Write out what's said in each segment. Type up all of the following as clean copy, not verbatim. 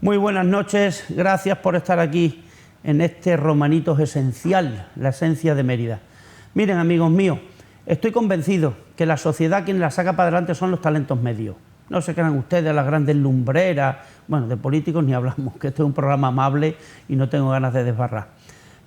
Muy buenas noches, gracias por estar aquí en este Romanitos Esencial, la esencia de Mérida. Miren, amigos míos, estoy convencido que la sociedad quien la saca para adelante son los talentos medios. No se crean ustedes las grandes lumbreras, bueno, de políticos ni hablamos, que este es un programa amable y no tengo ganas de desbarrar.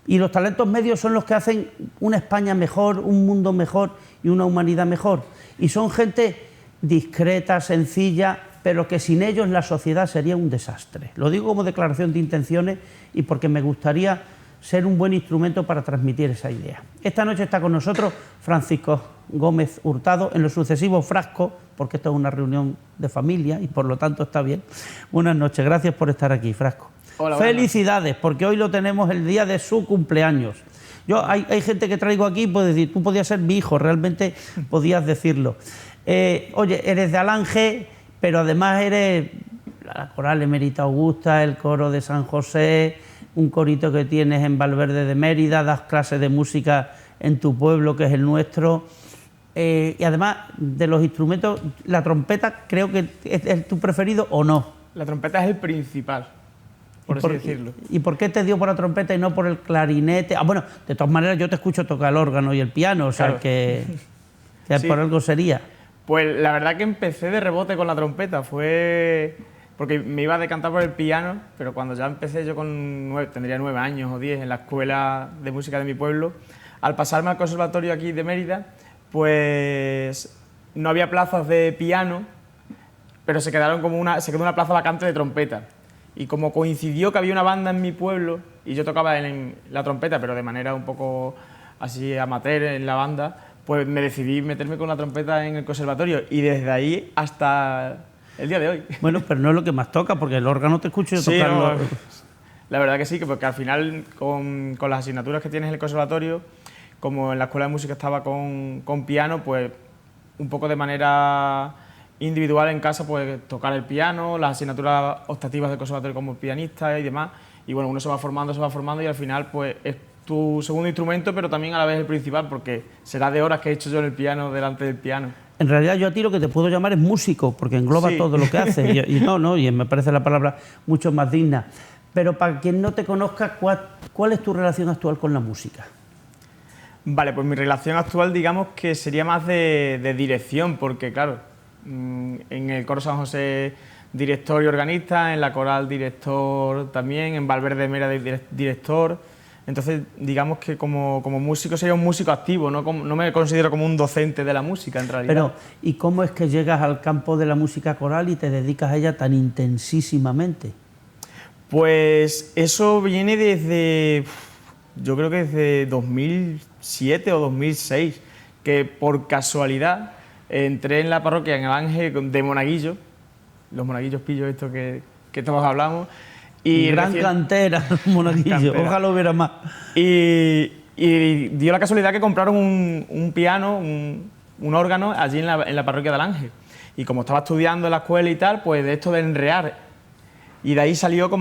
Y los talentos medios son los que hacen una España mejor, un mundo mejor y una humanidad mejor. Y son gente discreta, sencilla, pero que sin ellos la sociedad sería un desastre. Lo digo como declaración de intenciones y porque me gustaría ser un buen instrumento para transmitir esa idea. Esta noche está con nosotros Francisco Gómez Hurtado, en lo sucesivo Frasco, porque esto es una reunión de familia y por lo tanto está bien. Buenas noches, gracias por estar aquí, Frasco. Hola, felicidades, porque hoy lo tenemos el día de su cumpleaños. Hay gente que traigo aquí, puedes decir, tú podías ser mi hijo, realmente podías decirlo. Oye, eres de Alange, pero además eres la coral Emérita Augusta, el coro de San José, un corito que tienes en Valverde de Mérida, das clases de música en tu pueblo, que es el nuestro. Y además de los instrumentos, la trompeta creo que es tu preferido o no. La trompeta es el principal, por así decirlo. ¿Y por qué te dio por la trompeta y no por el clarinete? Ah, bueno, de todas maneras yo te escucho tocar el órgano y el piano, o sea, claro, que sí, por algo sería. Pues la verdad que empecé de rebote con la trompeta, fue porque me iba a decantar por el piano, pero cuando ya empecé yo tendría 9 años o 10 en la escuela de música de mi pueblo, al pasarme al conservatorio aquí de Mérida, pues no había plazas de piano, pero se quedó una plaza vacante de trompeta. Y como coincidió que había una banda en mi pueblo y yo tocaba en la trompeta, pero de manera un poco así amateur en la banda, pues me decidí meterme con la trompeta en el conservatorio y desde ahí hasta el día de hoy. Bueno, pero no es lo que más toca, porque el órgano te escucho yo tocarlo. No, la verdad que sí, porque al final con las asignaturas que tienes en el conservatorio, como en la escuela de música estaba con piano, pues un poco de manera individual en casa, pues tocar el piano, las asignaturas optativas del conservatorio como pianista y demás. Y bueno, uno se va formando y al final pues es tu segundo instrumento, pero también a la vez el principal, porque será de horas que he hecho yo en el piano, delante del piano. En realidad yo a ti lo que te puedo llamar es músico, porque engloba sí, todo lo que haces, y me parece la palabra mucho más digna. Pero para quien no te conozca, ¿cuál es tu relación actual con la música? Vale, pues mi relación actual, digamos que sería más de dirección, porque claro, en el coro San José director y organista, en la coral director también, en Valverde de Mérida director. Entonces, digamos que como músico sería un músico activo, no me considero como un docente de la música, en realidad. Pero, ¿y cómo es que llegas al campo de la música coral y te dedicas a ella tan intensísimamente? Pues eso viene yo creo que desde 2007 o 2006, que por casualidad entré en la parroquia en Alange de monaguillo, los monaguillos pillos estos que todos hablamos. Y gran cantera, monaguillo, ojalá hubiera más. Y dio la casualidad que compraron un piano, un órgano allí en la parroquia de Alange. Y como estaba estudiando en la escuela y tal, pues de esto de enrear. Y de ahí salió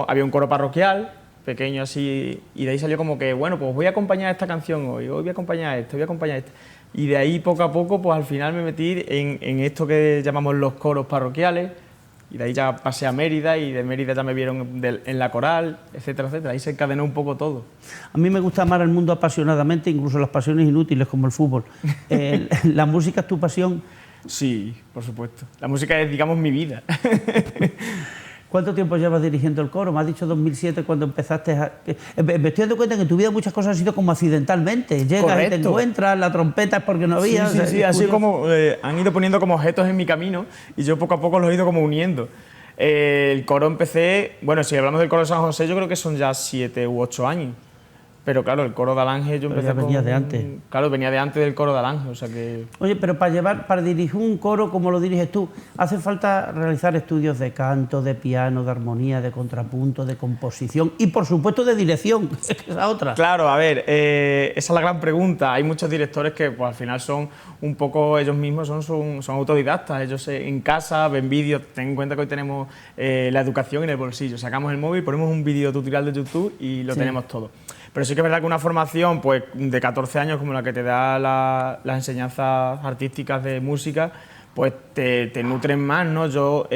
había un coro parroquial, pequeño así, y de ahí salió como que, bueno, pues voy a acompañar esta canción hoy voy a acompañar esta, voy a acompañar esta. Y de ahí poco a poco, pues al final me metí en esto que llamamos los coros parroquiales. Y de ahí ya pasé a Mérida y de Mérida ya me vieron en la coral, etcétera, etcétera. Ahí se encadenó un poco todo. A mí me gusta amar el mundo apasionadamente, incluso las pasiones inútiles como el fútbol. ¿La música es tu pasión? Sí, por supuesto. La música es, digamos, mi vida. ¿Cuánto tiempo llevas dirigiendo el coro? Me has dicho 2007 cuando empezaste me estoy dando cuenta que en tu vida muchas cosas han sido como accidentalmente. Llegas Correcto. Y te encuentras, la trompeta es porque no había... Sí, así como han ido poniendo como objetos en mi camino y yo poco a poco los he ido como uniendo. El coro empecé... Bueno, si hablamos del coro de San José, yo creo que son ya 7 u 8 años. Pero claro, el coro de Alange yo empecé venía de antes. Claro, venía de antes del coro de Alange, o sea que... Oye, pero para dirigir un coro como lo diriges tú, ¿hace falta realizar estudios de canto, de piano, de armonía, de contrapunto, de composición y, por supuesto, de dirección? Esa otra. Claro, a ver, esa es la gran pregunta. Hay muchos directores que pues, al final son un poco ellos mismos, son autodidactas. Ellos en casa ven vídeos. Ten en cuenta que hoy tenemos la educación en el bolsillo. Sacamos el móvil, ponemos un vídeo tutorial de YouTube y lo tenemos todo. Pero sí que es verdad que una formación pues, de 14 años como la que te da las enseñanzas artísticas de música, pues te nutren más, ¿no? Yo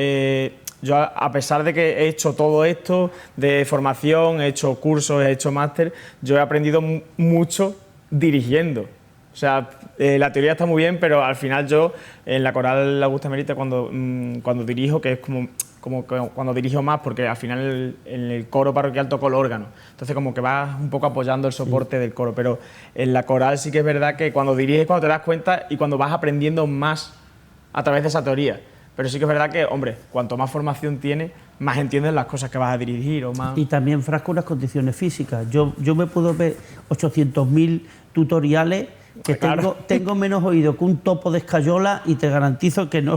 yo a pesar de que he hecho todo esto de formación, he hecho cursos, he hecho máster, yo he aprendido mucho dirigiendo. O sea, la teoría está muy bien, pero al final yo en la coral Augusta Emerita cuando dirijo, que es como cuando dirijo más, porque al final en el coro parroquial toco el órgano, entonces como que vas un poco apoyando el soporte del coro, pero en la coral sí que es verdad que cuando diriges, cuando te das cuenta y cuando vas aprendiendo más a través de esa teoría, pero sí que es verdad que, hombre, cuanto más formación tienes, más entiendes las cosas que vas a dirigir o más... Y también, Frasco, unas condiciones físicas. Yo me puedo ver 800.000 tutoriales que claro. tengo menos oído que un topo de escayola y te garantizo que no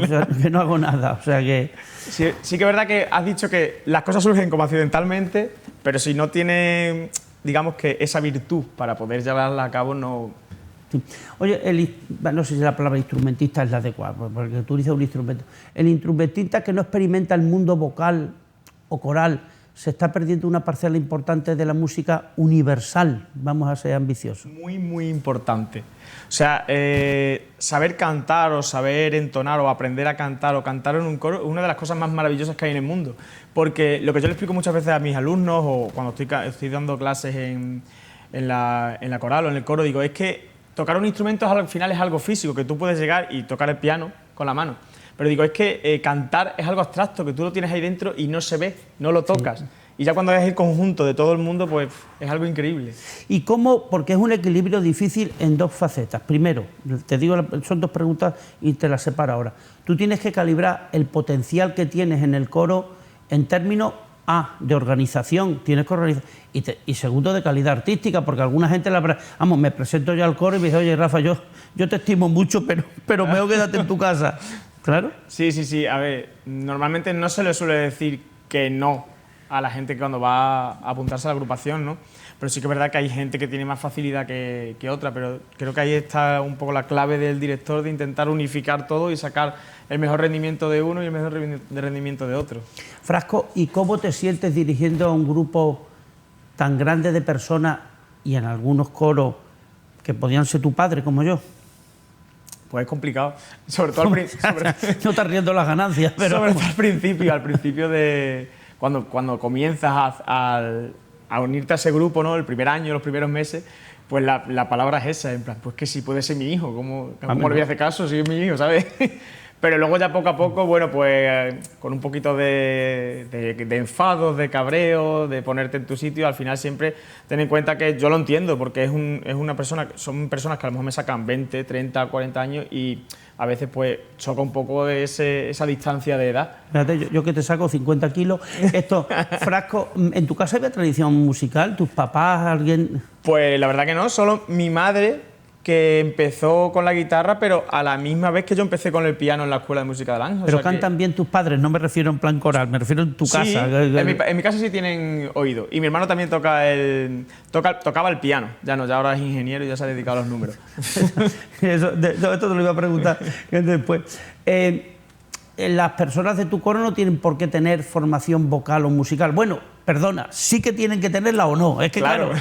hago nada. O sea que... Sí que es verdad que has dicho que las cosas surgen como accidentalmente, pero si no tienes, digamos que esa virtud para poder llevarla a cabo, no... Sí. Oye, no sé si la palabra instrumentista es la adecuada, porque tú dices un instrumento. El instrumentista que no experimenta el mundo vocal o coral se está perdiendo una parcela importante de la música universal. Vamos a ser ambiciosos. Muy, muy importante. O sea, saber cantar o saber entonar o aprender a cantar o cantar en un coro es una de las cosas más maravillosas que hay en el mundo. Porque lo que yo le explico muchas veces a mis alumnos o cuando estoy dando clases en la coral o en el coro, digo, es que tocar un instrumento al final es algo físico, que tú puedes llegar y tocar el piano con la mano. Pero digo, es que cantar es algo abstracto, que tú lo tienes ahí dentro y no se ve, no lo tocas. Sí. Y ya cuando ves el conjunto de todo el mundo, pues es algo increíble. ¿Y cómo? Porque es un equilibrio difícil en dos facetas. Primero, te digo, son dos preguntas y te las separo ahora. Tú tienes que calibrar el potencial que tienes en el coro en términos de organización, tienes que organizar, y segundo, de calidad artística, porque alguna gente me presento ya al coro y me dice, oye, Rafa, yo te estimo mucho, pero mejor quédate en tu casa. ¿Claro? Sí. A ver, normalmente no se le suele decir que no a la gente cuando va a apuntarse a la agrupación, ¿no? Pero sí que es verdad que hay gente que tiene más facilidad que otra, pero creo que ahí está un poco la clave del director de intentar unificar todo y sacar el mejor rendimiento de uno y el mejor rendimiento de otro. Frasco, ¿y cómo te sientes dirigiendo a un grupo tan grande de personas y en algunos coros que podían ser tu padre como yo? Pues es complicado, sobre todo al principio. No estás riendo las ganancias, pero... Sobre todo al principio de... Cuando comienzas a unirte a ese grupo, ¿no? El primer año, los primeros meses, pues la palabra es esa, en plan, pues que si puede ser mi hijo, ¿cómo le voy a hacer caso si es mi hijo, ¿sabes? Pero luego ya poco a poco, bueno, pues con un poquito de enfados, de cabreo, de ponerte en tu sitio, al final siempre ten en cuenta que yo lo entiendo, porque son personas que a lo mejor me sacan 20, 30, 40 años y a veces pues choca un poco de esa distancia de edad. Fíjate, yo que te saco 50 kilos, esto, Frasco, ¿en tu casa había tradición musical? ¿Tus papás, alguien...? Pues la verdad que no, solo mi madre, que empezó con la guitarra, pero a la misma vez que yo empecé con el piano en la Escuela de Música de Alange. Pero cantan bien tus padres, no me refiero en plan coral, me refiero en tu casa. Sí, en mi casa sí tienen oído. Y mi hermano también tocaba el piano. Ya ahora es ingeniero y ya se ha dedicado a los números. Esto te lo iba a preguntar después. Las personas de tu coro no tienen por qué tener formación vocal o musical. Bueno, perdona, sí que tienen que tenerla o no. Es que claro.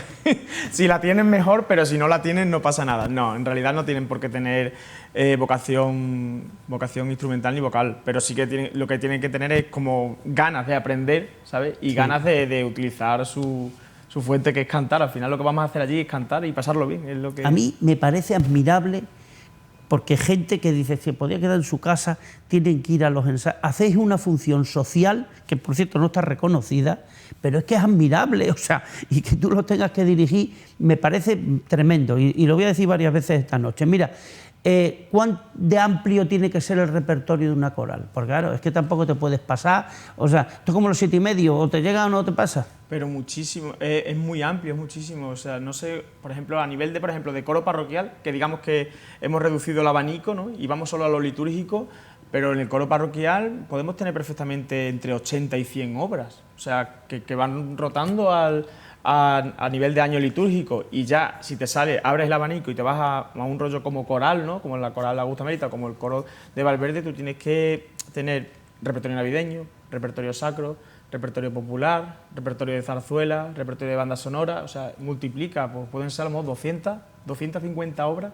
Si la tienen mejor, pero si no la tienen no pasa nada. No, en realidad no tienen por qué tener vocación instrumental ni vocal, pero sí que lo que tienen que tener es como ganas de aprender, ¿sabes? Y ganas de utilizar su fuente, que es cantar. Al final lo que vamos a hacer allí es cantar y pasarlo bien. Es lo que... A mí me parece admirable, porque gente que dice que podría quedar en su casa, tienen que ir a los ensayos. Hacéis una función social, que por cierto no está reconocida, pero es que es admirable, o sea, y que tú lo tengas que dirigir, me parece tremendo, y lo voy a decir varias veces esta noche. Mira, ¿cuán de amplio tiene que ser el repertorio de una coral? Porque claro, es que tampoco te puedes pasar, o sea, esto es como los 7,5, o te llega o no te pasa. Pero muchísimo, es muy amplio, es muchísimo, o sea, no sé, por ejemplo, a nivel de coro parroquial, que digamos que hemos reducido el abanico, ¿no? Y vamos solo a lo litúrgico, pero en el coro parroquial podemos tener perfectamente entre 80 y 100 obras, o sea, que van rotando a nivel de año litúrgico, y ya si te abres el abanico y te vas a un rollo como coral, ¿no? Como la coral Augusta Emerita, como el coro de Valverde, tú tienes que tener repertorio navideño, repertorio sacro, repertorio popular, repertorio de zarzuela, repertorio de banda sonora, o sea, multiplica, pues pueden ser a lo mejor 200, 250 obras.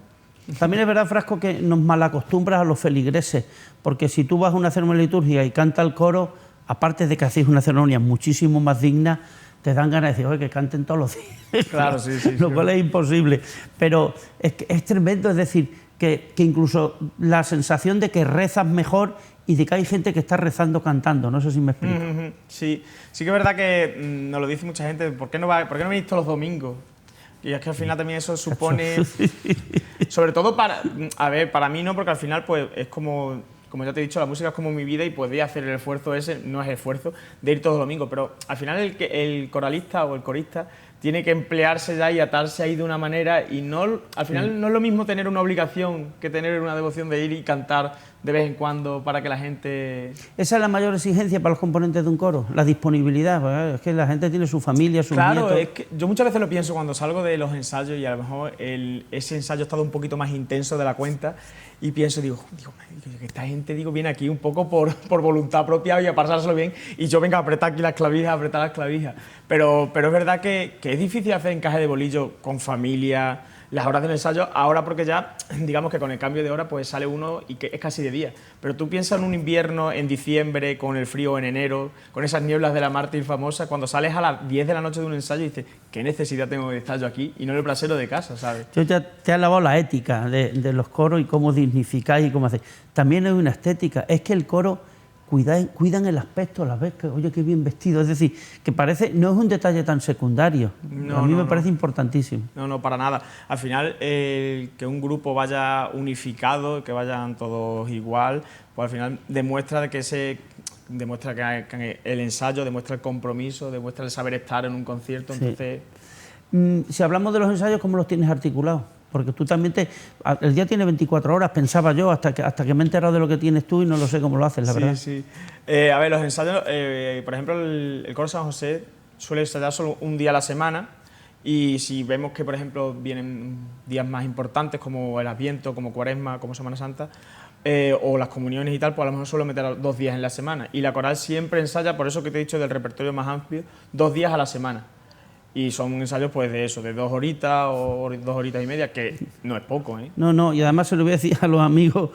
También es verdad, Frasco, que nos malacostumbras a los feligreses, porque si tú vas a una ceremonia litúrgica y canta el coro, aparte de que hacéis una ceremonia muchísimo más digna, te dan ganas de decir, oye, que canten todos los días. Claro, sí, sí. Lo cual es imposible. Pero es tremendo, es decir, que incluso la sensación de que rezas mejor y de que hay gente que está rezando cantando. No sé si me explico. Sí, sí que es verdad que nos lo dice mucha gente, ¿por qué no venís todos los domingos? Y es que al final también eso supone, sobre todo para mí no, porque al final pues es como ya te he dicho, la música es como mi vida y podría hacer el esfuerzo ese, no es esfuerzo, de ir todos los domingos, pero al final el coralista o el corista tiene que emplearse ya y atarse ahí de una manera y al final no es lo mismo tener una obligación que tener una devoción de ir y cantar de vez en cuando para que la gente... Esa es la mayor exigencia para los componentes de un coro, la disponibilidad, porque es que la gente tiene su familia, sus nietos... Claro, es que yo muchas veces lo pienso cuando salgo de los ensayos y a lo mejor ese ensayo ha estado un poquito más intenso de la cuenta y pienso, digo, que esta gente viene aquí un poco por voluntad propia y a pasárselo bien y yo vengo a apretar aquí las clavijas, a apretar las clavijas. Pero es verdad que es difícil hacer encaje de bolillo con familia, las horas del ensayo, ahora porque ya, digamos que con el cambio de hora pues sale uno y que es casi de día. Pero tú piensas en un invierno, en diciembre, con el frío en enero, con esas nieblas de la Mártir famosa, cuando sales a las 10 de la noche de un ensayo y dices, ¿qué necesidad tengo de estar yo aquí? Y no en el brasero de casa, ¿sabes? Yo ya te he alabado la ética de los coros y cómo dignificáis y cómo hacéis. También hay una estética, es que el coro cuidan el aspecto, las ves que, oye, qué bien vestido, es decir, que parece, no es un detalle tan secundario, a mí me parece importantísimo. No, para nada. Al final, que un grupo vaya unificado, que vayan todos igual, pues al final demuestra que el ensayo, demuestra el compromiso, demuestra el saber estar en un concierto, Sí. entonces... Si hablamos de los ensayos, ¿cómo los tienes articulados? Porque tú también el día tiene 24 horas, pensaba yo, hasta que me he enterado de lo que tienes tú y no lo sé cómo lo haces, la verdad. Sí. A ver, los ensayos, por ejemplo, el coro San José suele ensayar solo un día a la semana y si vemos que, por ejemplo, vienen días más importantes como el Adviento, como Cuaresma, como Semana Santa, o las comuniones y tal, pues a lo mejor suelo meter 2 días en la semana. Y la coral siempre ensaya, por eso que te he dicho del repertorio más amplio, 2 días a la semana. Y son ensayos pues de eso, de 2 horitas o 2 horitas y media, que no es poco, ¿eh? No, y además se lo voy a decir a los amigos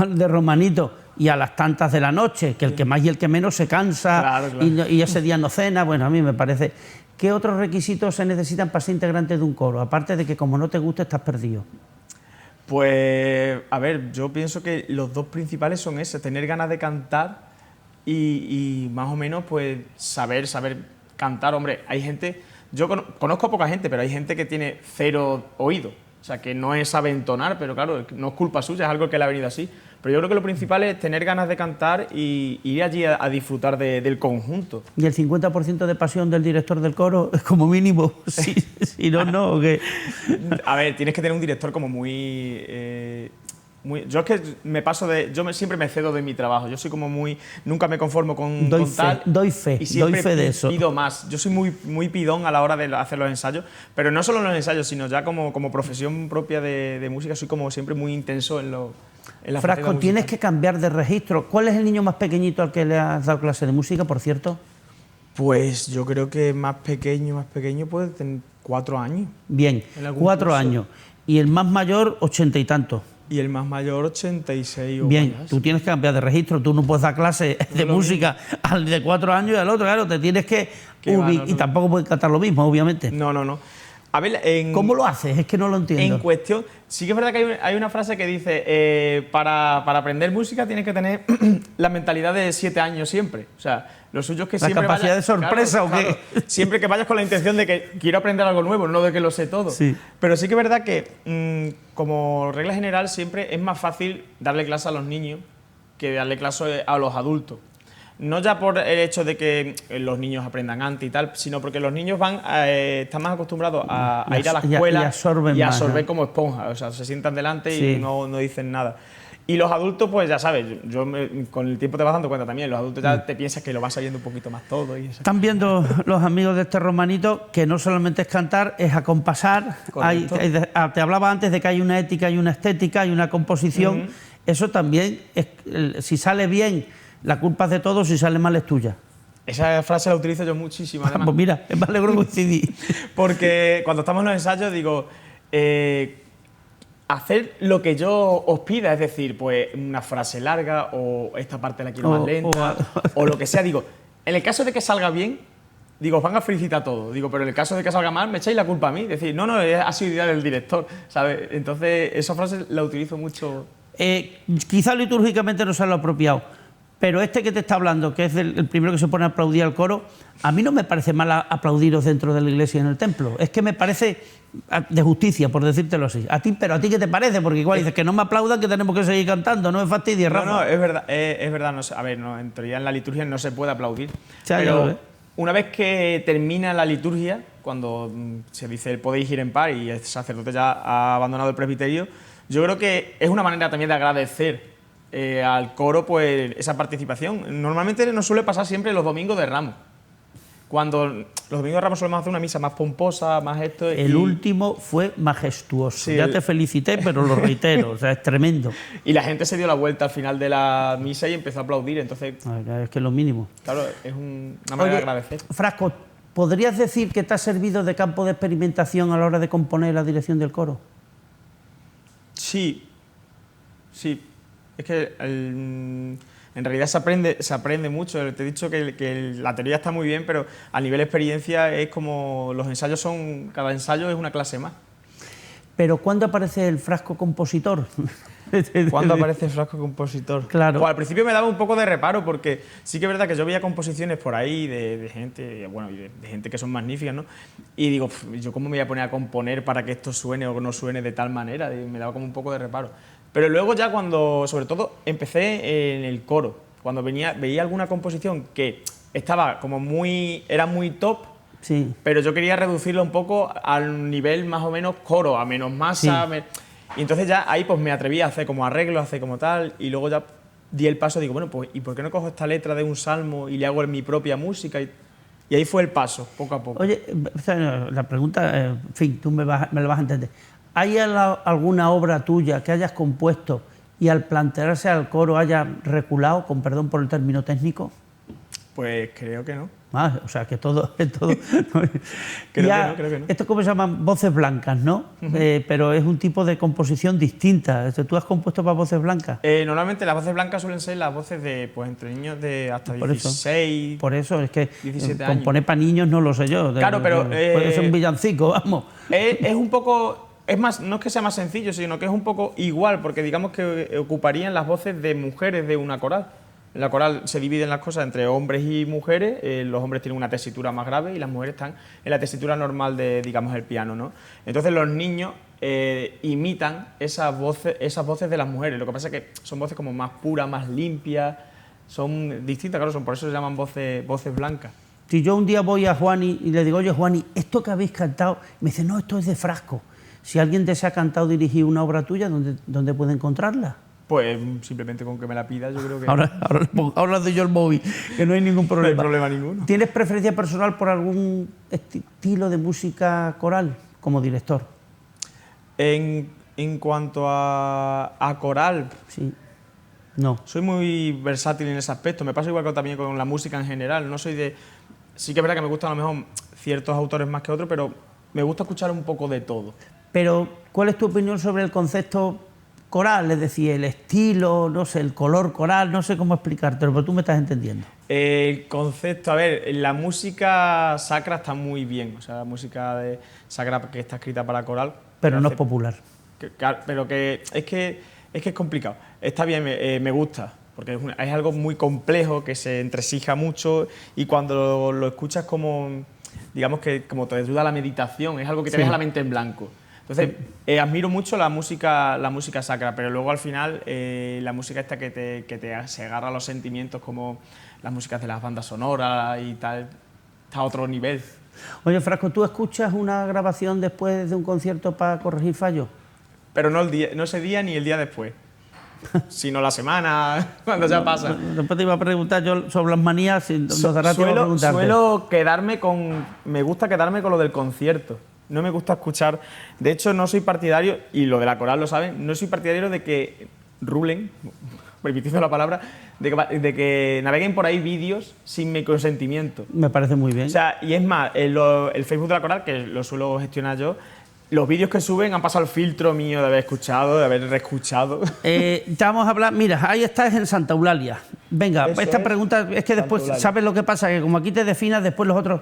de Romanito y a las tantas de la noche, que el que más y el que menos se cansa. Claro. Y ese día no cena. Bueno, a mí me parece... ¿Qué otros requisitos se necesitan para ser integrante de un coro? Aparte de que como no te guste estás perdido. Pues, a ver, yo pienso que los 2 principales son ese, tener ganas de cantar y más o menos pues saber cantar. Hombre, hay gente... Yo conozco a poca gente, pero hay gente que tiene 0 oído, o sea, que no sabe entonar, pero claro, no es culpa suya, es algo que le ha venido así. Pero yo creo que lo principal es tener ganas de cantar y ir allí a disfrutar del conjunto. ¿Y el 50% de pasión del director del coro es como mínimo? Si no, ¿o qué? A ver, tienes que tener un director como muy... yo es que yo siempre me cedo de mi trabajo, yo soy como nunca me conformo con tal. Doy fe de eso. Pido más, yo soy muy pidón a la hora de hacer los ensayos, pero no solo en los ensayos, sino ya como profesión propia de música, soy como siempre muy intenso en la Frasco, tienes que cambiar de registro. ¿Cuál es el niño más pequeñito al que le has dado clase de música, por cierto? Pues yo creo que más pequeño puede tener 4 años. Bien, 4 años. Y el más mayor, 80 y tantos. Y el más mayor, 86 o Bien, más. tú tienes que cambiar de registro, tú no puedes dar clase de música al de 4 años y al otro, claro, te tienes que y tampoco puedes cantar lo mismo, obviamente. No. A ver, ¿cómo lo haces? Es que no lo entiendo. En cuestión, sí que es verdad que hay una frase que dice, para aprender música tienes que tener la mentalidad de 7 años siempre. O sea, lo suyo es que siempre ¿La capacidad de sorpresa o qué? Siempre que vayas con la intención de que quiero aprender algo nuevo, no de que lo sé todo. Sí. Pero sí que es verdad que, como regla general, siempre es más fácil darle clase a los niños que darle clase a los adultos. No ya por el hecho de que los niños aprendan antes y tal, sino porque los niños están más acostumbrados a ir a la escuela y absorber como esponja. O sea, se sientan delante y no dicen nada. Y los adultos, pues ya sabes, con el tiempo te vas dando cuenta también, los adultos ya te piensas que lo vas sabiendo un poquito más todo. Y eso. Están viendo los amigos de este Romanito que no solamente es cantar, es acompasar. Te hablaba antes de que hay una ética, hay una estética, hay una composición. Eso también, si sale bien, la culpa es de todos, si sale mal es tuya. Esa frase la utilizo yo muchísimo, además. Pues mira, me alegro coincidir. Porque cuando estamos en los ensayos digo, hacer lo que yo os pida, es decir, pues una frase larga o esta parte la quiero más lenta o lo que sea, digo, en el caso de que salga bien, digo, os van a felicitar a todos. Digo, pero en el caso de que salga mal, me echáis la culpa a mí. Decir, no, ha sido idea del director, ¿sabes? Entonces, esa frase la utilizo mucho. Quizá litúrgicamente no sea lo apropiado, pero este que te está hablando, que es el primero que se pone a aplaudir al coro, a mí no me parece mal aplaudiros dentro de la iglesia y en el templo. Es que me parece de justicia, por decírtelo así. Pero a ti, ¿qué te parece? Porque igual dices que no me aplaudan, que tenemos que seguir cantando, no me fastidies, Rafa. No, es verdad. No, a ver, no, en teoría en la liturgia no se puede aplaudir. Ya, pero una vez que termina la liturgia, cuando se dice podéis ir en paz y el sacerdote ya ha abandonado el presbiterio, yo creo que es una manera también de agradecer al coro pues esa participación. Normalmente nos suele pasar siempre los domingos de Ramos. Cuando los domingos de Ramos solemos hacer una misa más pomposa, más esto... El último fue majestuoso. Sí, ya te felicité, pero lo reitero, o sea, es tremendo. Y la gente se dio la vuelta al final de la misa y empezó a aplaudir, entonces... Es que es lo mínimo. Claro, es una manera de agradecer. Frasco, ¿podrías decir que te ha servido de campo de experimentación a la hora de componer la dirección del coro? Sí. Es que en realidad se aprende mucho. Te he dicho que la teoría está muy bien, pero a nivel experiencia es como los ensayos son... Cada ensayo es una clase más. Pero ¿cuándo aparece el Frasco compositor? ¿Cuándo aparece el Frasco compositor? Claro. Pues al principio me daba un poco de reparo, porque sí que es verdad que yo veía composiciones por ahí de gente, bueno, de gente que son magníficas, ¿no? Y digo, ¿yo cómo me voy a poner a componer para que esto suene o no suene de tal manera? Y me daba como un poco de reparo. Pero luego ya cuando, sobre todo, empecé en el coro, cuando veía alguna composición que estaba como era muy top, sí, pero yo quería reducirlo un poco al nivel más o menos coro, a menos masa. Sí. Y entonces ya ahí pues me atreví a hacer como arreglo, a hacer como tal, y luego ya di el paso, digo, bueno, pues ¿y por qué no cojo esta letra de un salmo y le hago mi propia música? Y ahí fue el paso, poco a poco. Oye, la pregunta, en fin, tú me la vas a entender. ¿Hay alguna obra tuya que hayas compuesto y al plantearse al coro haya reculado, con perdón por el término técnico? Pues creo que no. O sea, que todo... creo que no. Esto es como se llaman voces blancas, ¿no? Pero es un tipo de composición distinta. ¿Tú has compuesto para voces blancas? Normalmente las voces blancas suelen ser las voces de, pues, entre niños de hasta 16... Por eso, es que 17 años. Componer para niños no lo sé yo. Claro, pero... puede ser un villancico, vamos. Es un poco... Es más, no es que sea más sencillo, sino que es un poco igual, porque digamos que ocuparían las voces de mujeres de una coral. En la coral se dividen las cosas entre hombres y mujeres, los hombres tienen una tesitura más grave y las mujeres están en la tesitura normal de, digamos, el piano, ¿no? Entonces los niños imitan esas voces de las mujeres, lo que pasa es que son voces como más puras, más limpias, son distintas, claro, por eso se llaman voces blancas. Si yo un día voy a Juani y le digo, oye Juani, ¿esto que habéis cantado? Me dice, no, esto es de Frasco. Si alguien desea cantar o dirigir una obra tuya, ¿dónde puede encontrarla? Pues simplemente con que me la pida, yo creo que... Ahora doy yo el móvil, que no hay ningún problema. No hay problema ninguno. ¿Tienes preferencia personal por algún estilo de música coral como director? En cuanto a coral... Sí. No. Soy muy versátil en ese aspecto. Me pasa igual que también con la música en general. No soy de... Sí que es verdad que me gustan a lo mejor ciertos autores más que otros, pero me gusta escuchar un poco de todo. Pero, ¿cuál es tu opinión sobre el concepto coral? Es decir, el estilo, no sé, el color coral, no sé cómo explicártelo, pero tú me estás entendiendo. El concepto, a ver, la música sacra está muy bien, o sea, la música sacra que está escrita para coral. Pero no es popular. Pero que es complicado. Está bien, me gusta, porque es algo muy complejo, que se entresija mucho y cuando lo escuchas como, digamos que como te ayuda a la meditación, es algo que te deja la mente en blanco. Entonces, admiro mucho la música sacra, pero luego al final la música esta que se agarra a los sentimientos, como las músicas de las bandas sonoras y tal, está a otro nivel. Oye, Frasco, ¿tú escuchas una grabación después de un concierto para corregir fallos? Pero no ese día ni el día después, sino la semana, cuando ya pasa. Después te iba a preguntar yo sobre las manías, me gusta quedarme con lo del concierto. No me gusta escuchar, de hecho no soy partidario, y lo de la coral lo saben, no soy partidario de que rulen, permitiendo la palabra, de que naveguen por ahí vídeos sin mi consentimiento. Me parece muy bien. O sea, y es más, el Facebook de la coral, que lo suelo gestionar yo, los vídeos que suben han pasado el filtro mío de haber escuchado, de haber reescuchado. Ya vamos a hablar, mira, ahí estás en Santa Eulalia, Venga, Eso esta es pregunta es que después, Santa Eulalia. ¿sabes lo que pasa? Que como aquí te definas, después los otros...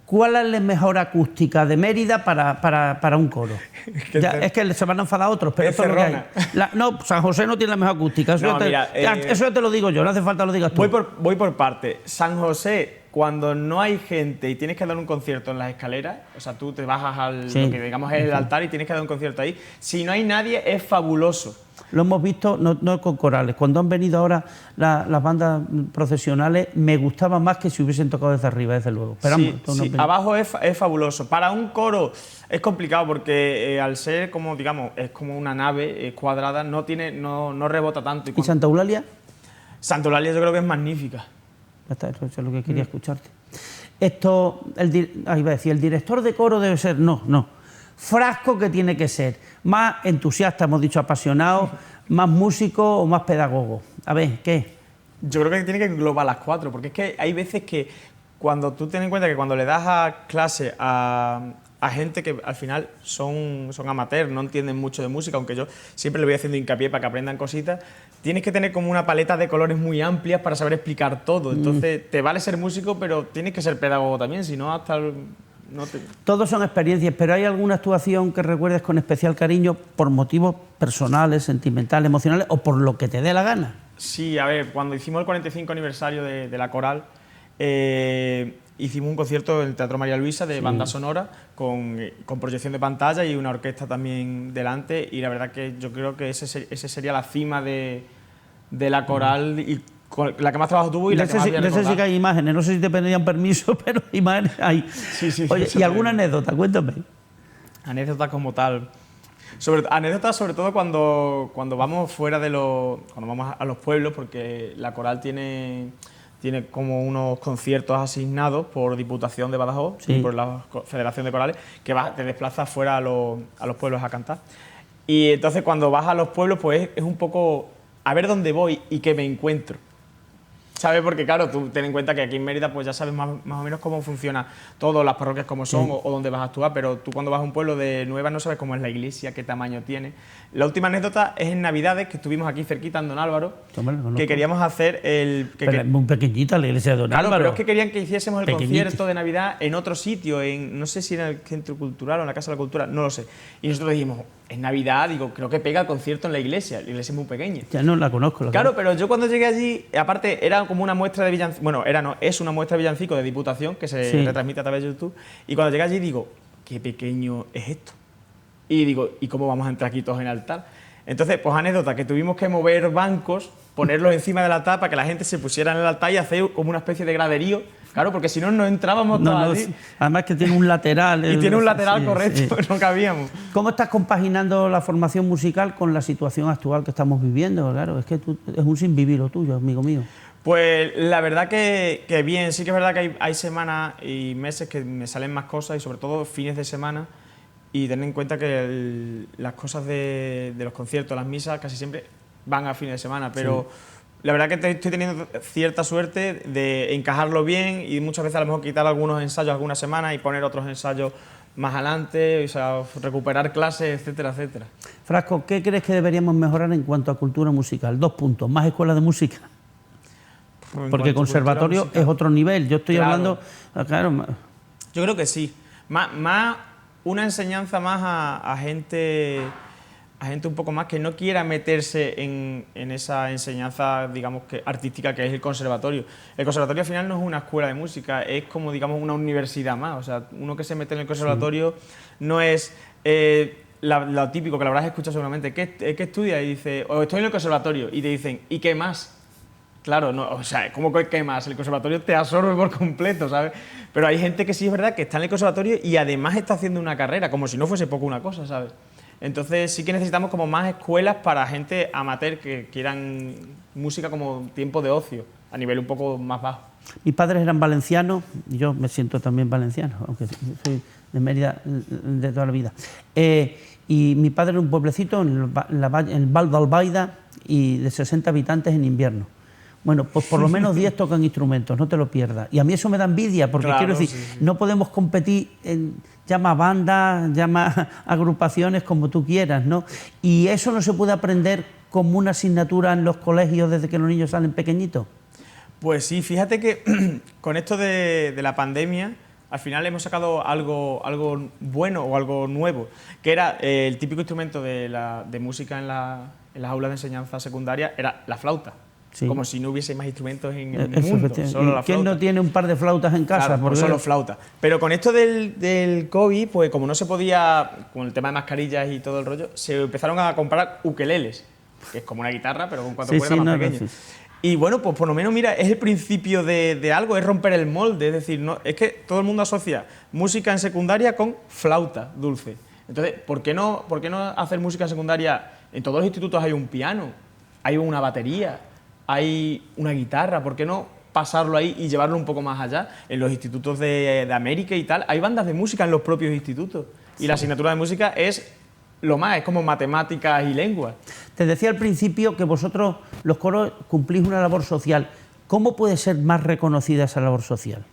¿Cuál es la mejor acústica de Mérida para un coro? Es que se van a enfadar otros, pero es esto es lo que hay. Cerrona. No, San José no tiene la mejor acústica. Eso, No, ya mira, eso ya te lo digo yo, no hace falta que lo digas tú. Voy por parte. San José, cuando no hay gente y tienes que dar un concierto en las escaleras, o sea, tú te bajas al Sí. lo que digamos es el altar y tienes que dar un concierto ahí. Si no hay nadie, es fabuloso. Lo hemos visto, no con corales. Cuando han venido ahora las bandas procesionales, me gustaba más que si hubiesen tocado desde arriba, desde luego. Pero Sí, vamos, esto no sí, es- abajo es fabuloso. Para un coro es complicado porque al ser como, digamos, es como una nave cuadrada, no rebota tanto. ¿Y Santa Eulalia? Santa Eulalia yo creo que es magnífica. Ya está, eso es lo que quería escucharte. Esto, iba a decir, el director de coro debe ser, no. Frasco que tiene que ser, más entusiasta, hemos dicho apasionado, más músico o más pedagogo. A ver, ¿qué? Yo creo que tiene que englobar las cuatro, porque es que hay veces que cuando tú ten en cuenta que cuando le das a clase a gente que al final son amateurs, no entienden mucho de música, aunque yo siempre le voy haciendo hincapié para que aprendan cositas, tienes que tener como una paleta de colores muy amplias para saber explicar todo. Entonces, te vale ser músico, pero tienes que ser pedagogo también, si no hasta... Todos son experiencias, pero ¿hay alguna actuación que recuerdes con especial cariño por motivos personales, sentimentales, emocionales o por lo que te dé la gana? Sí, a ver, cuando hicimos el 45 aniversario de la coral, hicimos un concierto en el Teatro María Luisa de banda sonora con proyección de pantalla y una orquesta también delante, y la verdad que yo creo que ese sería la cima de la coral y la que más trabajo tuvo y la que más voy a No sé si recordar. hay imágenes, no sé si te pedirían permiso, pero imágenes hay. Sí, Oye, eso ¿y es alguna verdad. anécdota? Cuéntame. Anécdotas como tal. Anécdotas sobre todo cuando vamos fuera cuando vamos a los pueblos, porque la coral tiene como unos conciertos asignados por Diputación de Badajoz Sí. y por la Federación de Corales, que te desplazas fuera a los pueblos a cantar. Y entonces cuando vas a los pueblos, pues es un poco a ver dónde voy y qué me encuentro. ¿Sabes? Porque claro, tú ten en cuenta que aquí en Mérida pues ya sabes más o menos cómo funciona todo, las parroquias como son o dónde vas a actuar, pero tú cuando vas a un pueblo de Nueva no sabes cómo es la iglesia, qué tamaño tiene. La última anécdota es en Navidades, que estuvimos aquí cerquita en Don Álvaro, Hombre, lo conozco. que queríamos hacer Pero es muy pequeñita la iglesia de Don Claro, Álvaro. pero es que querían que hiciésemos el Pequeñito. concierto de Navidad en otro sitio, no sé si en el Centro Cultural o en la Casa de la Cultura, no lo sé. Y nosotros dijimos, es Navidad, digo, creo que pega el concierto en la iglesia es muy pequeña. Ya no la conozco. Claro, pero yo cuando llegué allí, aparte era como una muestra de villancico, bueno, es una muestra de villancico de Diputación que se Sí. retransmite a través de YouTube, y cuando llegué allí digo, qué pequeño es esto. Y digo, ¿y cómo vamos a entrar aquí todos en altar? Entonces, pues anécdota, que tuvimos que mover bancos, ponerlos encima del altar para que la gente se pusiera en el altar y hacer como una especie de graderío, claro, porque si no, no entrábamos todos allí. Además que tiene un lateral. Y tiene un lateral Sí, correcto, sí. no cabíamos. ¿Cómo estás compaginando la formación musical con la situación actual que estamos viviendo? Claro, es que es un sinvivir lo tuyo, amigo mío. Pues la verdad que bien, sí que es verdad que hay semanas y meses que me salen más cosas y sobre todo fines de semana, y ten en cuenta que las cosas de los conciertos, las misas, casi siempre van a fines de semana, pero la verdad que estoy teniendo cierta suerte de encajarlo bien y muchas veces a lo mejor quitar algunos ensayos algunas semanas y poner otros ensayos más adelante, o sea, recuperar clases, etcétera, etcétera. Frasco, ¿qué crees que deberíamos mejorar en cuanto a cultura musical? 2 puntos, más escuelas de música. En Porque cuanto a conservatorio cultura musical, es otro nivel. Yo estoy Claro. hablando, claro, yo creo que sí. Más una enseñanza más a gente un poco más que no quiera meterse en esa enseñanza, digamos, que artística que es el conservatorio. El conservatorio al final no es una escuela de música, es como, digamos, una universidad más. O sea, uno que se mete en el conservatorio no es lo típico que lo habrás escuchado seguramente. ¿Qué estudias? Y dice, o estoy en el conservatorio. Y te dicen, ¿y qué más? Claro, no, o sea, ¿cómo que qué más? El conservatorio te absorbe por completo, ¿sabes? Pero hay gente que sí es verdad que está en el conservatorio y además está haciendo una carrera, como si no fuese poco una cosa, ¿sabes? Entonces sí que necesitamos como más escuelas para gente amateur que quieran música como tiempo de ocio, a nivel un poco más bajo. mis padres eran valencianos y yo me siento también valenciano, aunque soy de Mérida de toda la vida. Y mi padre era un pueblecito en el Val de Albaida y de 60 habitantes en invierno. Bueno, pues por lo menos 10 tocan instrumentos, no te lo pierdas. Y a mí eso me da envidia, porque Claro, quiero decir, sí. no podemos competir en llama bandas, llama agrupaciones, como tú quieras, ¿no? Y eso no se puede aprender como una asignatura en los colegios desde que los niños salen pequeñitos. Pues sí, fíjate que con esto de la pandemia, al final hemos sacado algo bueno o algo nuevo, que era el típico instrumento de música en las aulas de enseñanza secundaria, era la flauta. Sí. Como si no hubiese más instrumentos en el mundo, solo la flauta. ¿Quién no tiene un par de flautas en casa? Claro, Porque solo flauta. Pero con esto del COVID, pues como no se podía, con el tema de mascarillas y todo el rollo, se empezaron a comprar ukeleles, que es como una guitarra, pero con cuatro cuerdas más pequeñas. Sí. Y bueno, pues por lo menos, mira, es el principio de algo, es romper el molde, es decir, no, es que todo el mundo asocia música en secundaria con flauta dulce. Entonces, ¿por qué no hacer música en secundaria? En todos los institutos hay un piano, hay una batería, hay una guitarra, ¿por qué no pasarlo ahí y llevarlo un poco más allá? En los institutos de América y tal, hay bandas de música en los propios institutos. Y la asignatura de música es lo más, es como matemáticas y lenguas. Te decía al principio que vosotros, los coros, cumplís una labor social. ¿Cómo puede ser más reconocida esa labor social?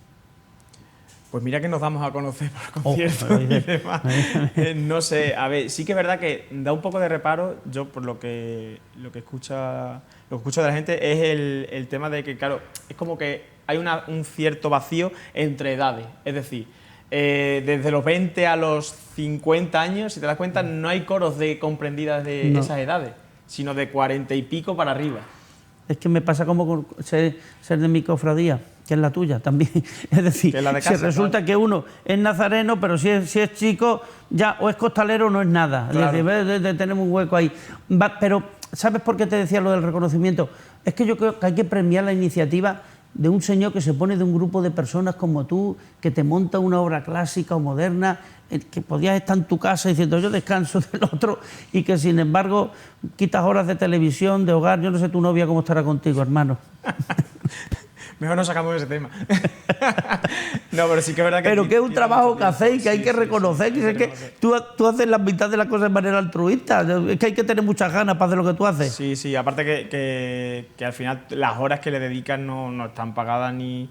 Pues mira que nos damos a conocer por conciertos y demás. No sé, a ver, sí que es verdad que da un poco de reparo, yo por lo que escucho de la gente, es el tema de que, claro, es como que hay un cierto vacío entre edades. Es decir, desde los 20 a los 50 años, si te das cuenta, no hay coros comprendidas de esas edades, sino de 40 y pico para arriba. Es que me pasa como con ser de mi cofradía, que es la tuya también. Es decir, si resulta que uno es nazareno, pero si es chico, ya o es costalero o no es nada. Claro. Es decir, tenemos un hueco ahí. Pero, ¿sabes por qué te decía lo del reconocimiento? Es que yo creo que hay que premiar la iniciativa de un señor que se pone de un grupo de personas como tú, que te monta una obra clásica o moderna, que podías estar en tu casa diciendo yo descanso del otro, y que sin embargo quitas horas de televisión, de hogar. Yo no sé tu novia cómo estará contigo, hermano. Mejor no sacamos ese tema. No, pero sí que es verdad que... Pero que es un trabajo que hacéis, que hay que reconocer, que tú haces la mitad de las cosas de manera altruista, es que hay que tener muchas ganas para hacer lo que tú haces. Sí, sí, aparte que al final las horas que le dedican no están pagadas ni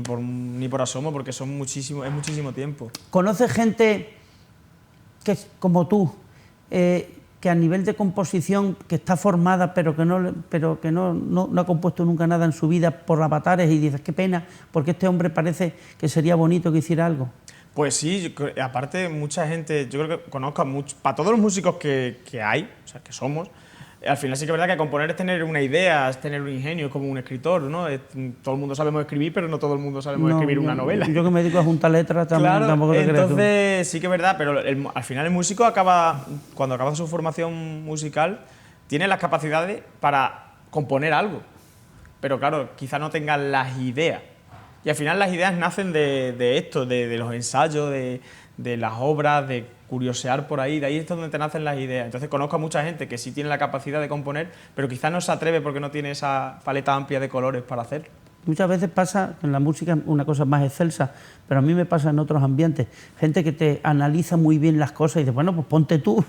por asomo, porque es muchísimo tiempo. ¿Conoces gente que es como tú, que a nivel de composición, que está formada pero que no ha compuesto nunca nada en su vida por avatares, y dices, qué pena, porque este hombre parece que sería bonito que hiciera algo? Pues sí, aparte mucha gente, yo creo que conozco para todos los músicos que hay, o sea, que somos, al final sí que es verdad que componer es tener una idea, es tener un ingenio, es como un escritor, ¿no? Todo el mundo sabemos escribir, pero no todo el mundo sabemos escribir una novela. Yo que me dedico a juntar letras también, claro, tampoco te crees. Entonces sí que es verdad, pero al final el músico cuando acaba su formación musical, tiene las capacidades para componer algo, pero claro, quizá no tenga las ideas. Y al final las ideas nacen de esto, de los ensayos, de las obras, de curiosear por ahí, de ahí es donde te nacen las ideas. Entonces conozco a mucha gente que sí tiene la capacidad de componer, pero quizás no se atreve porque no tiene esa paleta amplia de colores para hacerlo. Muchas veces pasa en la música una cosa más excelsa, pero a mí me pasa en otros ambientes. Gente que te analiza muy bien las cosas y dice, bueno, pues ponte tú.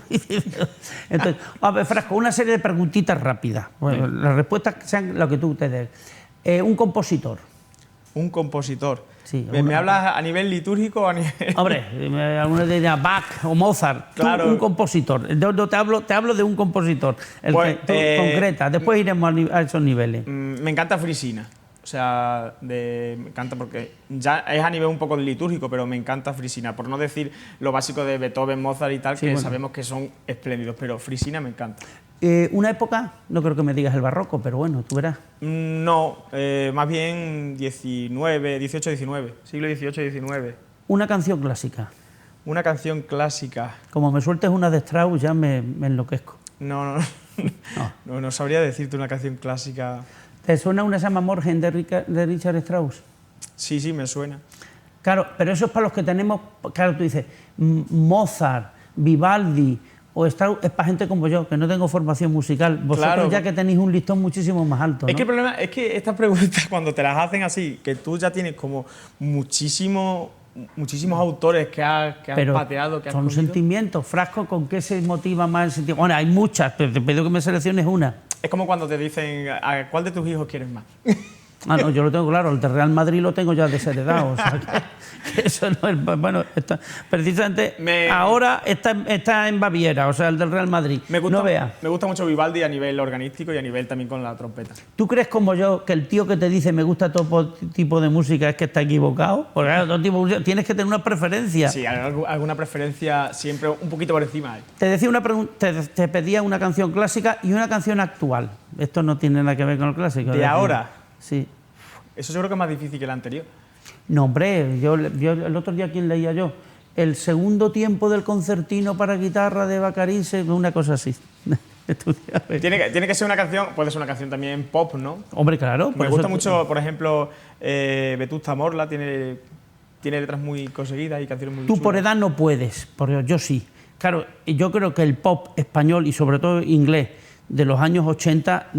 Entonces, a ver, Frasco, una serie de preguntitas rápidas. Bueno, las respuestas sean lo que tú te des. Un compositor. Un compositor. Sí, ¿Me hablas a nivel litúrgico o a nivel...? Hombre, algunos dirían Bach o Mozart. Claro. Tú, un compositor. No te hablo de un compositor, el pues, que tú concreta. Después iremos a esos niveles. Me encanta Frisina. O sea, me encanta porque ya es a nivel un poco litúrgico, pero me encanta Frisina. Por no decir lo básico de Beethoven, Mozart y tal, sí, que bueno, sabemos que son espléndidos, pero Frisina me encanta. ¿Una época? No creo que me digas el barroco, pero bueno, tú verás. No, más bien 18-19, siglo XVIII-XIX. ¿Una canción clásica? Una canción clásica. Como me sueltes una de Strauss ya me enloquezco. No sabría decirte una canción clásica. ¿Te suena una que se llama Morgen de Richard Strauss? Sí, me suena. Claro, pero eso es para los que tenemos... Claro, tú dices, Mozart, Vivaldi o Strauss, es para gente como yo, que no tengo formación musical. Vosotros claro, ya que tenéis un listón muchísimo más alto, ¿no? Es que el problema es que estas preguntas, cuando te las hacen así, que tú ya tienes como muchísimos autores que has pateado, que has son cogido. Sentimientos. Frasco, ¿con qué se motiva más el sentimiento? Bueno, hay muchas, pero te pido que me selecciones una. Es como cuando te dicen, ¿a cuál de tus hijos quieres más? Ah, no, yo lo tengo claro, el de Real Madrid lo tengo ya desheredado, o sea, que eso no es... Bueno, precisamente ahora está en Baviera, o sea, el del Real Madrid. Me gusta, no veas. Me gusta mucho Vivaldi a nivel organístico y a nivel también con la trompeta. ¿Tú crees como yo que el tío que te dice me gusta todo tipo de música es que está equivocado? Porque claro, todo tipo de música, tienes que tener una preferencia. Sí, alguna preferencia siempre un poquito por encima. Te decía te pedía una canción clásica y una canción actual. Esto no tiene nada que ver con el clásico. ¿De ahora? Sí. Eso seguro que es más difícil que el anterior. No, hombre, yo el otro día, ¿quién leía yo? El segundo tiempo del concertino para guitarra de Bacarice, una cosa así. Tiene que ser una canción, puede ser una canción también pop, ¿no? Hombre, claro. Me gusta mucho, por ejemplo, Vetusta Morla, tiene letras muy conseguidas y canciones muy Tú chulas. por edad no puedes, pero yo sí. Claro, yo creo que el pop español y sobre todo inglés de los años 80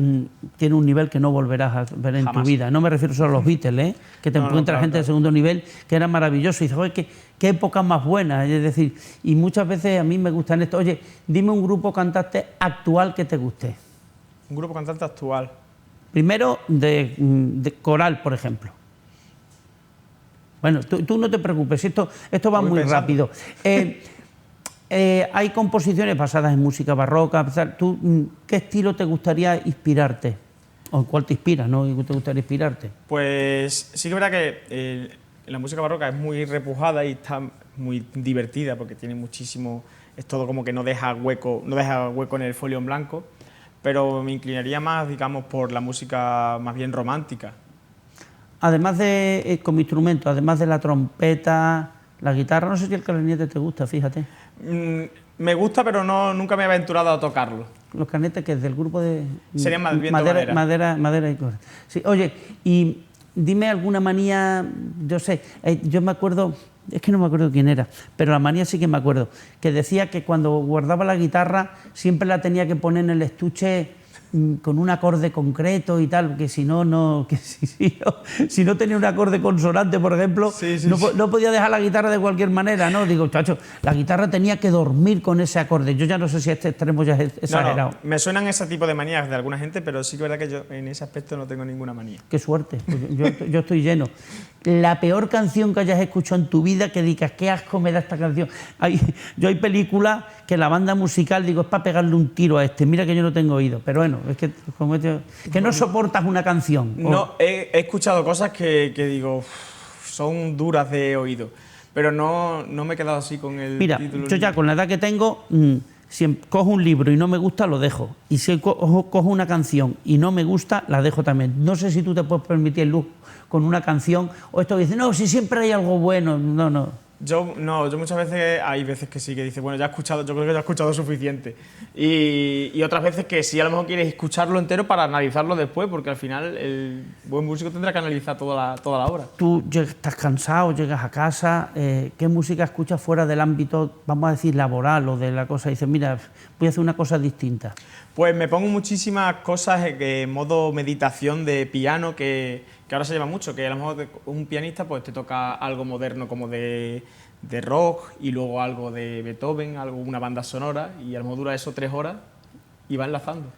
tiene un nivel que no volverás a ver en Jamás. tu vida. No me refiero solo a los Beatles, que te encuentras gente de segundo nivel que era maravilloso y dices, oye, qué época más buena. Es decir, y muchas veces a mí me gustan esto. Oye, dime un grupo cantante actual que te guste. Un grupo cantante actual. Primero, de coral, por ejemplo. Bueno, tú no te preocupes, esto va muy rápido. Hay composiciones basadas en música barroca. ¿Tú, qué estilo te gustaría inspirarte? ¿O cuál te inspira, no? ¿Te gustaría inspirarte? Pues sí que es verdad que la música barroca es muy repujada y está muy divertida porque tiene muchísimo... Es todo como que no deja hueco en el folio en blanco, pero me inclinaría más, digamos, por la música más bien romántica. Además de, como instrumento, además de la trompeta, la guitarra, no sé si el clarinete te gusta, fíjate. Me gusta, pero nunca me he aventurado a tocarlo. Los clarinetes que es del grupo de... Serían más viento madera y cosas. Sí, oye, y dime alguna manía, yo sé, yo me acuerdo, es que no me acuerdo quién era, pero la manía sí que me acuerdo, que decía que cuando guardaba la guitarra siempre la tenía que poner en el estuche con un acorde concreto y tal, que si no tenía un acorde consonante, por ejemplo, no podía dejar la guitarra de cualquier manera, ¿no? Digo, chacho, la guitarra tenía que dormir con ese acorde. Yo ya no sé si este extremo ya es exagerado. No, me suenan ese tipo de manías de alguna gente, pero sí que es verdad que yo en ese aspecto no tengo ninguna manía. Qué suerte, pues yo estoy lleno. La peor canción que hayas escuchado en tu vida, que digas, qué asco me da esta canción. Hay películas que la banda musical, digo, es para pegarle un tiro a este. Mira que yo no tengo oído, pero bueno, es que que no soportas una canción. No, he escuchado cosas que digo, son duras de oído, pero no me he quedado así con el título. Yo ya con la edad que tengo, si cojo un libro y no me gusta, lo dejo. Y si cojo una canción y no me gusta, la dejo también. No sé si tú te puedes permitir el lujo con una canción, o esto dice, no, si siempre hay algo bueno. No. Yo muchas veces, hay veces que sí, que dice, bueno, yo creo que ya he escuchado suficiente. Y otras veces que sí, a lo mejor quieres escucharlo entero para analizarlo después, porque al final el buen músico tendrá que analizar toda la obra. Tú estás cansado, llegas a casa, ¿qué música escuchas fuera del ámbito, vamos a decir, laboral o de la cosa? Dices, mira, voy a hacer una cosa distinta. Pues me pongo muchísimas cosas en modo meditación de piano, que ahora se lleva mucho, que a lo mejor un pianista pues te toca algo moderno como de rock y luego algo de Beethoven, una banda sonora, y a lo mejor dura eso 3 horas y va enlazando.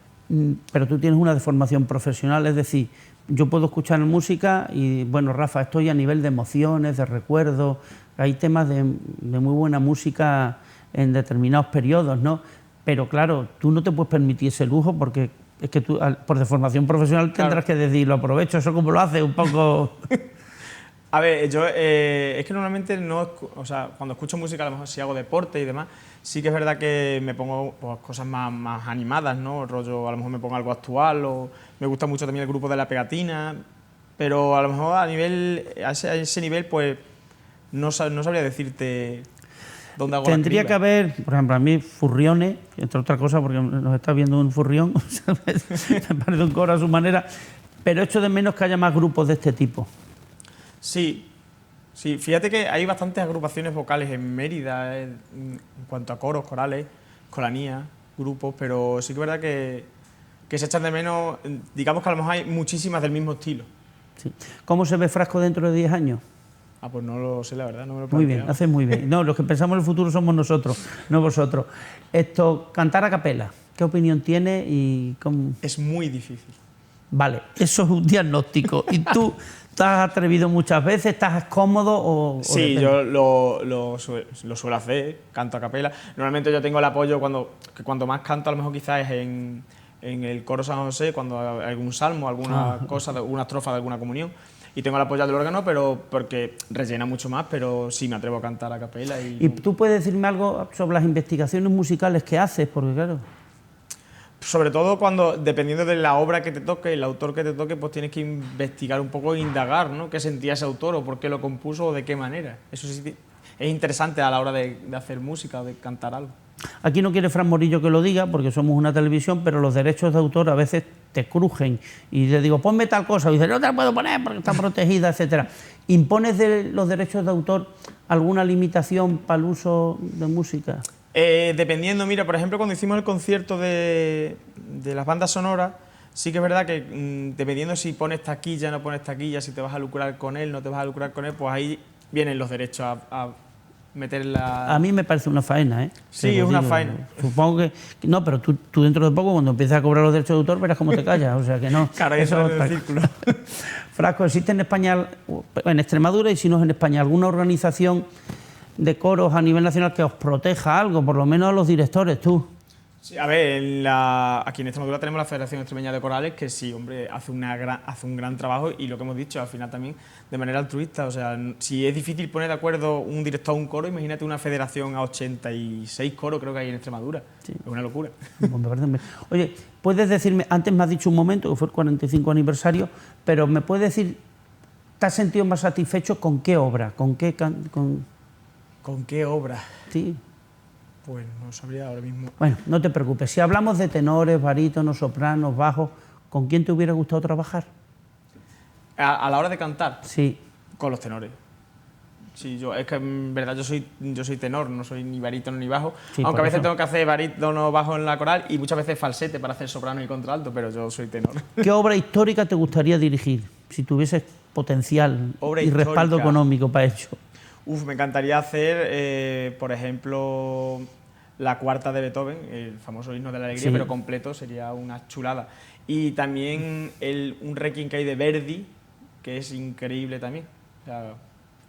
Pero tú tienes una deformación profesional, es decir, yo puedo escuchar música y, bueno, Rafa, estoy a nivel de emociones, de recuerdos, hay temas de muy buena música en determinados periodos, ¿no? Pero claro, tú no te puedes permitir ese lujo porque es que tú, por deformación profesional, tendrás que decir, lo aprovecho, eso como lo hace un poco... A ver, yo es que normalmente no, o sea, cuando escucho música, a lo mejor si hago deporte y demás, sí que es verdad que me pongo pues, cosas más animadas, ¿no? Rollo, a lo mejor me pongo algo actual, o me gusta mucho también el grupo de La Pegatina, pero a lo mejor a ese nivel, pues no sabría decirte dónde hago Tendría que haber, por ejemplo, a mí Furriones, entre otras cosas, porque nos está viendo un furrión, me parece un coro a su manera, pero echo de menos que haya más grupos de este tipo. Sí, fíjate que hay bastantes agrupaciones vocales en Mérida en cuanto a coros, corales, escolanía, grupos, pero sí que es verdad que se echan de menos, digamos que a lo mejor hay muchísimas del mismo estilo. Sí. ¿Cómo se ve Frasco dentro de 10 años? Ah, pues no lo sé, la verdad, no me lo he Muy planteado. bien, haces muy bien. No, los que pensamos en el futuro somos nosotros, no vosotros. Cantar a capela, ¿qué opinión tiene y cómo? Es muy difícil. Vale, eso es un diagnóstico. ¿Y tú te has atrevido muchas veces? ¿Estás cómodo o Sí, depende? yo lo suelo hacer, canto a capela. Normalmente yo tengo el apoyo cuando más canto, a lo mejor quizás es en el coro San José, cuando hay algún salmo, alguna cosa, alguna estrofa de alguna comunión. Y tengo el apoyo del órgano, pero porque rellena mucho más, pero sí me atrevo a cantar a capela. ¿Y tú puedes decirme algo sobre las investigaciones musicales que haces? Porque claro... Sobre todo cuando, dependiendo de la obra que te toque, el autor que te toque, pues tienes que investigar un poco e indagar, ¿no? ¿Qué sentía ese autor o por qué lo compuso o de qué manera? Eso sí es interesante a la hora de hacer música o de cantar algo. Aquí no quiere Fran Morillo que lo diga, porque somos una televisión, pero los derechos de autor a veces te crujen. Y le digo, ponme tal cosa, y dice, no te la puedo poner porque está protegida, etcétera. ¿Impones de los derechos de autor alguna limitación para el uso de música? Dependiendo, mira, por ejemplo, cuando hicimos el concierto de las bandas sonoras, sí que es verdad que dependiendo si pones taquilla, no pones taquilla, si te vas a lucrar con él, no te vas a lucrar con él, pues ahí vienen los derechos a meter la... A mí me parece una faena, ¿eh? Sí, es una faena. Supongo que... No, pero tú dentro de poco, cuando empieces a cobrar los derechos de autor, verás cómo te callas, o sea que no... Claro, eso es el círculo. Frasco, ¿existe en España, en Extremadura y si no es en España, alguna organización de coros a nivel nacional que os proteja algo, por lo menos a los directores, tú? Sí, a ver, aquí en Extremadura tenemos la Federación Extremeña de Corales, que sí, hombre, hace un gran trabajo y lo que hemos dicho, al final también de manera altruista. O sea, si es difícil poner de acuerdo un director a un coro, imagínate una federación a 86 coros, creo que hay en Extremadura. Sí. Es una locura. Pues me parece muy... Oye, puedes decirme, antes me has dicho un momento, que fue el 45 aniversario, pero ¿me puedes decir, te has sentido más satisfecho con qué obra? ¿Con qué obra? Sí. Pues no sabría ahora mismo. Bueno, no te preocupes. Si hablamos de tenores, barítonos, sopranos, bajos, ¿con quién te hubiera gustado trabajar? ¿A la hora de cantar? Sí. Con los tenores. Sí, es que en verdad yo soy tenor, no soy ni barítono ni bajo. Sí, aunque a veces tengo que hacer barítono bajo en la coral y muchas veces falsete para hacer soprano y contralto, pero yo soy tenor. ¿Qué obra histórica te gustaría dirigir? Si tuvieses potencial obra y histórica. Respaldo económico para ello. Me encantaría hacer, por ejemplo, la cuarta de Beethoven, el famoso himno de la alegría, sí, pero completo, sería una chulada. Y también un requiem que hay de Verdi, que es increíble también. O sea,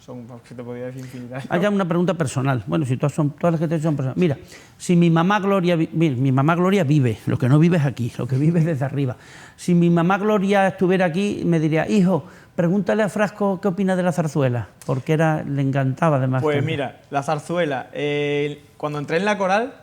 son, que te podría decir infinidad. Hay una pregunta personal. Bueno, si todas las que te he hecho son personales. Mira, si mi mamá Gloria vive, lo que no vive es aquí, lo que vive es desde arriba. Si mi mamá Gloria estuviera aquí, me diría, hijo, pregúntale a Frasco qué opina de la zarzuela, porque le encantaba además. Pues mira, la zarzuela, cuando entré en la coral,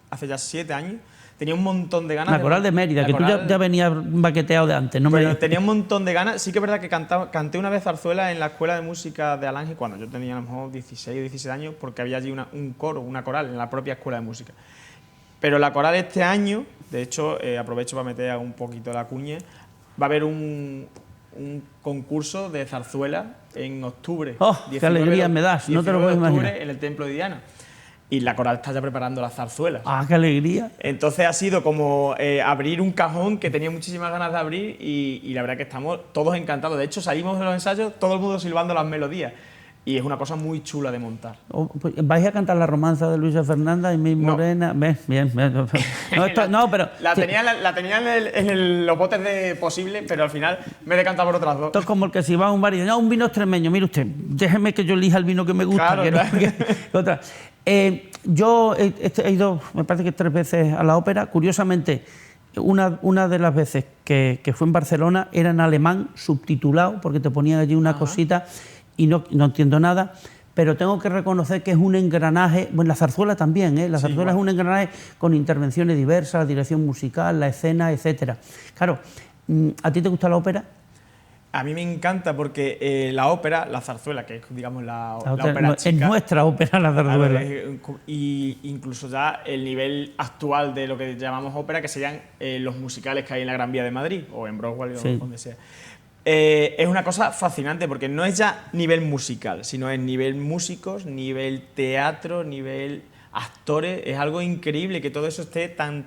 hace ya 7 años, tenía un montón de ganas. La coral de Mérida, que coral, tú ya venías baqueteado de antes. No tenía un montón de ganas. Sí que es verdad que canté una vez zarzuela en la Escuela de Música de Alange, cuando yo tenía a lo mejor 16 o 17 años, porque había allí un coro, una coral, en la propia Escuela de Música. Pero la coral este año, de hecho, aprovecho para meter un poquito la cuña, va a haber un concurso de zarzuela en octubre. ¡Oh, qué alegría me das! No te lo puedo imaginar. En el Templo de Diana. Y la coral está ya preparando las zarzuelas. ¡Ah, qué alegría! Entonces ha sido como abrir un cajón que tenía muchísimas ganas de abrir y la verdad que estamos todos encantados. De hecho, salimos de los ensayos, todo el mundo silbando las melodías. Y es una cosa muy chula de montar. ¿Vais a cantar la romanza de Luisa Fernanda y mi Morena? No. Bien. No, pero... La tenía en los botes de posible, pero al final me he decantado por otras dos. Esto es como el que si va a un bar y dice, no, un vino extremeño, mire usted, déjeme que yo elija el vino que me gusta. Claro, otra. Yo he ido, me parece que 3 veces a la ópera. Curiosamente, una de las veces que fue en Barcelona era en alemán, subtitulado, porque te ponían allí una cosita... y no entiendo nada, pero tengo que reconocer que es un engranaje, bueno, la zarzuela también, la zarzuela es un engranaje con intervenciones diversas, la dirección musical, la escena, etcétera. Claro, ¿a ti te gusta la ópera? A mí me encanta porque la ópera, la zarzuela, que es, digamos, la ópera chica... Es nuestra ópera, la zarzuela. Y incluso ya el nivel actual de lo que llamamos ópera, que serían los musicales que hay en la Gran Vía de Madrid, o en Broadway, o donde sea. Es una cosa fascinante porque no es ya nivel musical, sino es nivel músicos, nivel teatro, nivel actores. Es algo increíble que todo eso esté tan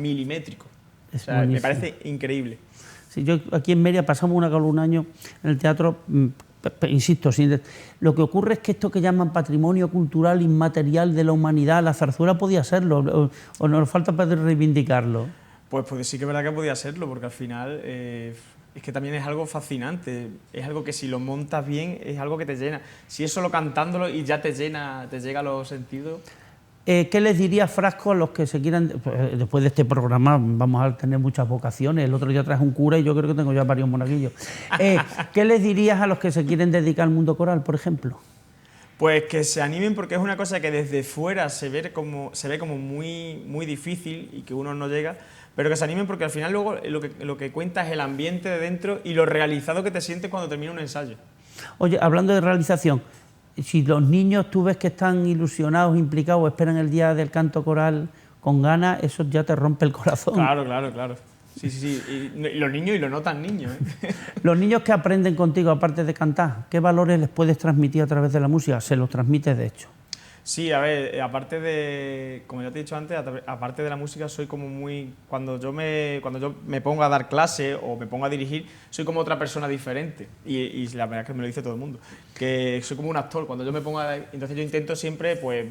milimétrico. O sea, me parece increíble. Sí, yo aquí en Mérida pasamos un año en el teatro, insisto, lo que ocurre es que esto que llaman patrimonio cultural inmaterial de la humanidad, la zarzuela podía serlo, o nos falta para reivindicarlo. Pues sí que es verdad que podía serlo, porque al final es que también es algo fascinante, es algo que si lo montas bien es algo que te llena. Si es solo cantándolo y ya te llena, te llega a los sentidos. ¿Qué les diría Frasco a los que se quieran, después de este programa vamos a tener muchas vocaciones, el otro día traje un cura y yo creo que tengo ya varios monaguillos, ¿qué les dirías a los que se quieren dedicar al mundo coral, por ejemplo? Pues que se animen, porque es una cosa que desde fuera se ve como muy, muy difícil y que uno no llega, pero que se animen porque al final luego lo que cuenta es el ambiente de dentro y lo realizado que te sientes cuando termina un ensayo. Oye, hablando de realización, si los niños tú ves que están ilusionados, implicados, esperan el día del canto coral con ganas, eso ya te rompe el corazón. Claro, claro, claro. Sí. Y los niños, y lo notan niños, ¿eh? Los niños que aprenden contigo, aparte de cantar, ¿qué valores les puedes transmitir a través de la música? Se los transmites, de hecho. Sí, a ver, aparte de, como ya te he dicho antes, aparte de la música, soy como muy... Cuando yo me pongo a dar clase o me pongo a dirigir, soy como otra persona diferente. Y la verdad es que me lo dice todo el mundo. Que soy como un actor. Cuando yo me pongo a... Entonces yo intento siempre, pues,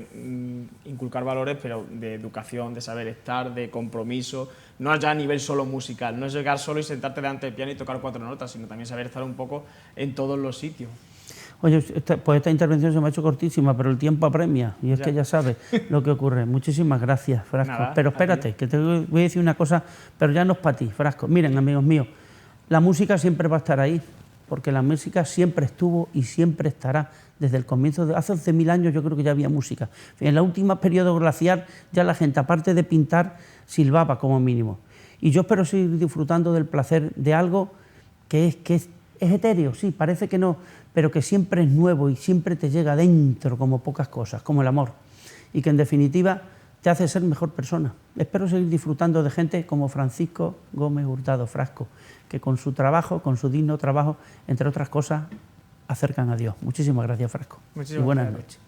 inculcar valores, pero de educación, de saber estar, de compromiso. No ya a nivel solo musical. No es llegar solo y sentarte delante del piano y tocar 4 notas, sino también saber estar un poco en todos los sitios. Oye, pues esta intervención se me ha hecho cortísima, pero el tiempo apremia, y es que ya sabes lo que ocurre. Muchísimas gracias, Frasco. Nada, pero espérate, que te voy a decir una cosa, pero ya no es para ti, Frasco. Miren, amigos míos, la música siempre va a estar ahí, porque la música siempre estuvo y siempre estará. Desde el comienzo, hace 11.000 años yo creo que ya había música. En la última periodo glacial ya la gente, aparte de pintar, silbaba como mínimo. Y yo espero seguir disfrutando del placer de algo que es etéreo, sí, parece que no, pero que siempre es nuevo y siempre te llega dentro como pocas cosas, como el amor, y que en definitiva te hace ser mejor persona. Espero seguir disfrutando de gente como Francisco Gómez Hurtado Frasco, que con su trabajo, con su digno trabajo, entre otras cosas, acercan a Dios. Muchísimas gracias, Frasco. Muchísimas y buenas gracias. noches.